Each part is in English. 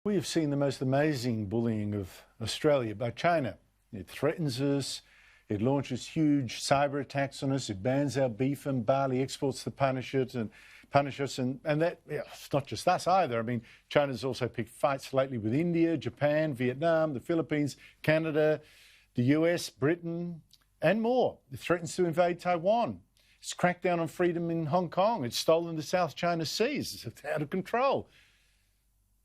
We have seen the most amazing bullying of Australia by China. It threatens us, it launches huge cyber attacks on us, it bans our beef and barley exports to punish us, and that, it's not just us either. I mean, China's also picked fights lately with India, Japan, Vietnam, the Philippines, Canada, the US, Britain, and more. It threatens to invade Taiwan. It's cracked down on freedom in Hong Kong. It's stolen the South China Seas. It's out of control.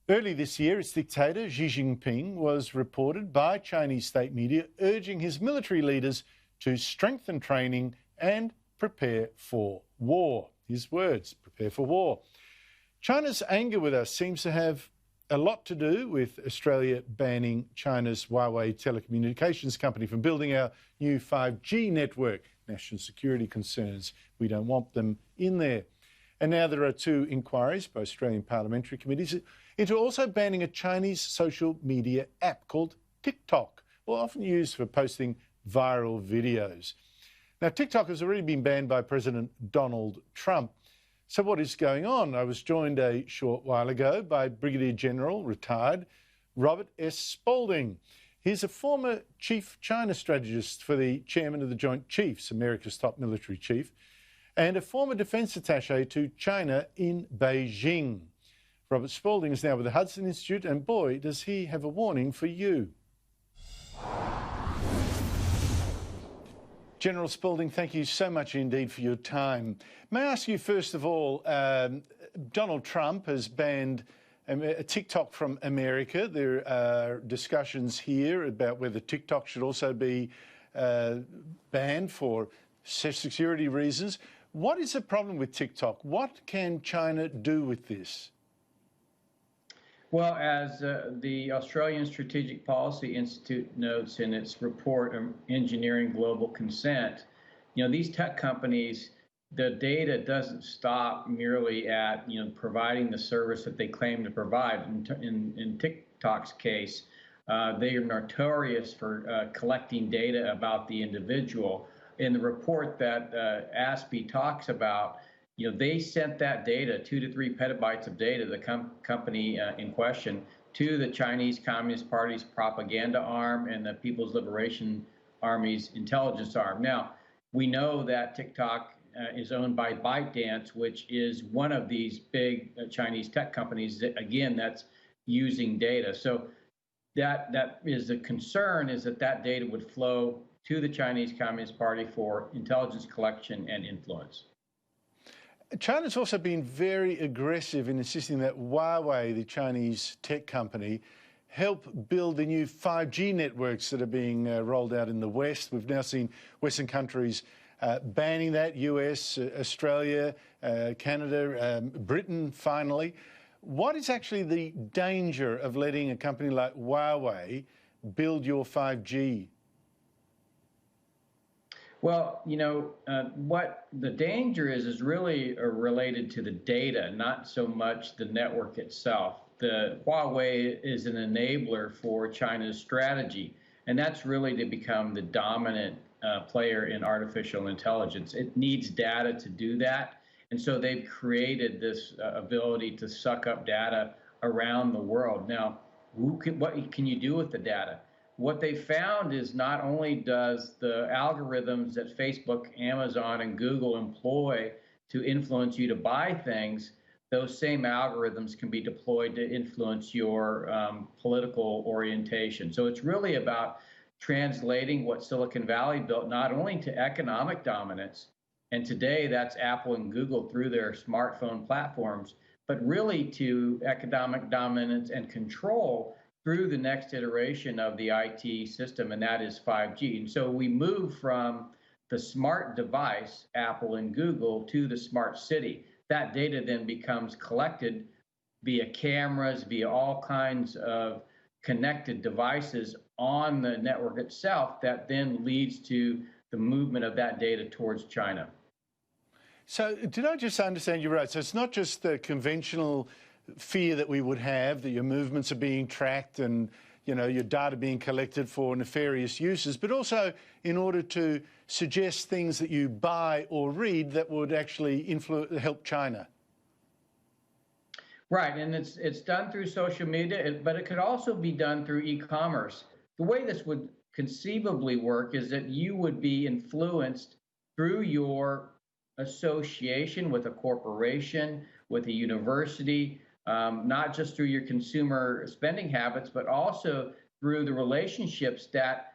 Early this year, its dictator, Xi Jinping, was reported by Chinese state media urging his military leaders to strengthen training and prepare for war. His words, prepare for war. China's anger with us seems to have a lot to do with Australia banning China's Huawei telecommunications company from building our new 5G network. National security concerns. We don't want them in there. And now there are two inquiries by Australian parliamentary committees into also banning a Chinese social media app called TikTok, or often used for posting viral videos. Now, TikTok has already been banned by President Donald Trump. So what is going on? I was joined a short while ago by Brigadier General, retired, Robert S. Spalding. He's a former chief China strategist for the chairman of the Joint Chiefs, America's top military chief, and a former defence attaché to China in Beijing. Robert Spalding is now with the Hudson Institute, and boy, does he have a warning for you. General Spalding, thank you so much indeed for your time. May I ask you, first of all, Donald Trump has banned TikTok from America. There are discussions here about whether TikTok should also be banned for security reasons. What is the problem with TikTok? What can China do with this? Well, as the Australian Strategic Policy Institute notes in its report, Engineering Global Consent, these tech companies, the data doesn't stop merely at, providing the service that they claim to provide. In TikTok's case, they are notorious for collecting data about the individual. In the report that ASPI talks about, they sent that data, 2 to 3 petabytes of data, the company in question, to the Chinese Communist Party's propaganda arm and the People's Liberation Army's intelligence arm. Now, we know that TikTok is owned by ByteDance, which is one of these big Chinese tech companies that, again, that's using data. So that is the concern, is that data would flow to the Chinese Communist Party for intelligence collection and influence. China's also been very aggressive in insisting that Huawei, the Chinese tech company, help build the new 5G networks that are being rolled out in the West. We've now seen Western countries banning that, US, Australia, Canada, Britain finally. What is actually the danger of letting a company like Huawei build your 5G? Well, what the danger is really related to the data, not so much the network itself. The Huawei is an enabler for China's strategy, and that's really to become the dominant player in artificial intelligence. It needs data to do that, and so they've created this ability to suck up data around the world. Now, what can you do with the data? What they found is not only does the algorithms that Facebook, Amazon, and Google employ to influence you to buy things, those same algorithms can be deployed to influence your political orientation. So it's really about translating what Silicon Valley built not only to economic dominance, and today that's Apple and Google through their smartphone platforms, but really to economic dominance and control through the next iteration of the IT system, and that is 5G. And so we move from the smart device, Apple and Google, to the smart city. That data then becomes collected via cameras, via all kinds of connected devices on the network itself that then leads to the movement of that data towards China. So did I just understand you right? So it's not just the conventional fear that we would have that your movements are being tracked and your data being collected for nefarious uses, but also in order to suggest things that you buy or read that would actually help China. Right, and it's done through social media, but it could also be done through e-commerce. The way this would conceivably work is that you would be influenced through your association with a corporation, with a university, not just through your consumer spending habits, but also through the relationships that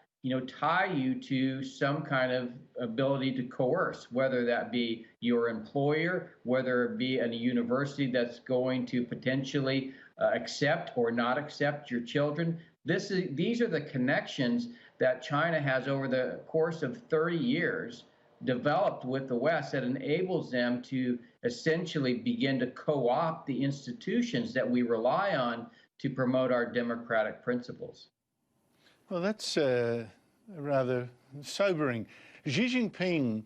tie you to some kind of ability to coerce, whether that be your employer, whether it be a university that's going to potentially accept or not accept your children. These are the connections that China has over the course of 30 years developed with the West that enables them to essentially begin to co-opt the institutions that we rely on to promote our democratic principles. Well, that's rather sobering. Xi Jinping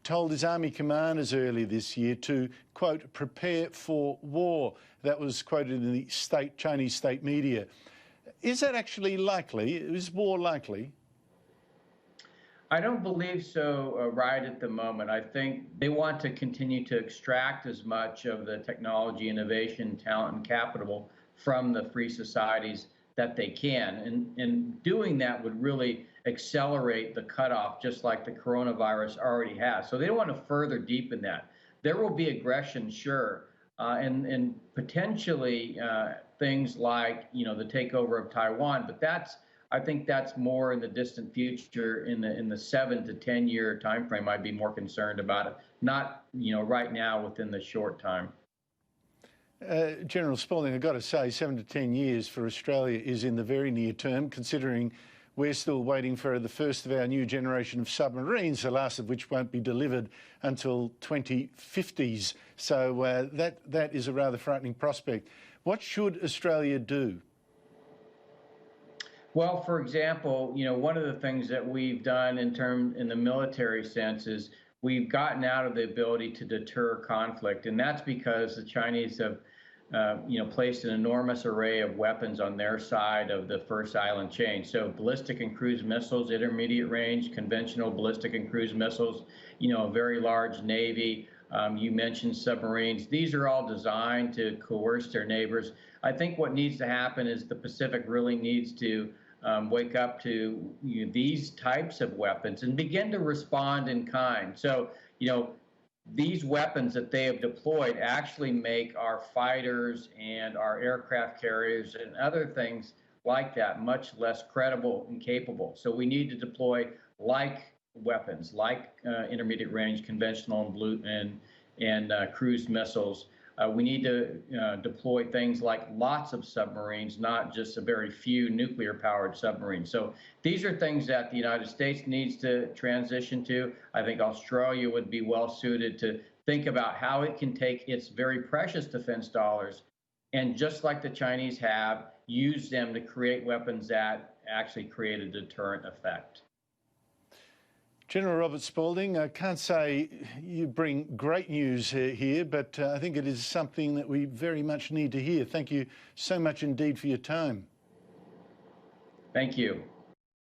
told his army commanders earlier this year to, quote, prepare for war. That was quoted in the Chinese state media. Is that actually likely? Is war likely? I don't believe so right at the moment. I think they want to continue to extract as much of the technology, innovation, talent, and capital from the free societies that they can. And doing that would really accelerate the cutoff, just like the coronavirus already has. So they don't want to further deepen that. There will be aggression, sure, and potentially things like the takeover of Taiwan, but I think that's more in the distant future, in the 7 to 10 year time frame. I'd be more concerned about it, not right now within the short time. General Spalding, I've got to say 7 to 10 years for Australia is in the very near term, considering we're still waiting for the first of our new generation of submarines, the last of which won't be delivered until 2050s. So that is a rather frightening prospect. What should Australia do? Well, for example, one of the things that we've done in the military sense is we've gotten out of the ability to deter conflict, and that's because the Chinese have placed an enormous array of weapons on their side of the first island chain. So ballistic and cruise missiles, intermediate range, conventional ballistic and cruise missiles, a very large Navy. You mentioned submarines. These are all designed to coerce their neighbors. I think what needs to happen is the Pacific really needs to wake up to these types of weapons and begin to respond in kind. So, these weapons that they have deployed actually make our fighters and our aircraft carriers and other things like that much less credible and capable. So we need to deploy like weapons, like intermediate range, conventional and cruise missiles. We need to deploy things like lots of submarines, not just a very few nuclear-powered submarines. So these are things that the United States needs to transition to. I think Australia would be well-suited to think about how it can take its very precious defense dollars and, just like the Chinese have, use them to create weapons that actually create a deterrent effect. General Robert Spalding, I can't say you bring great news here, but I think it is something that we very much need to hear. Thank you so much indeed for your time. Thank you.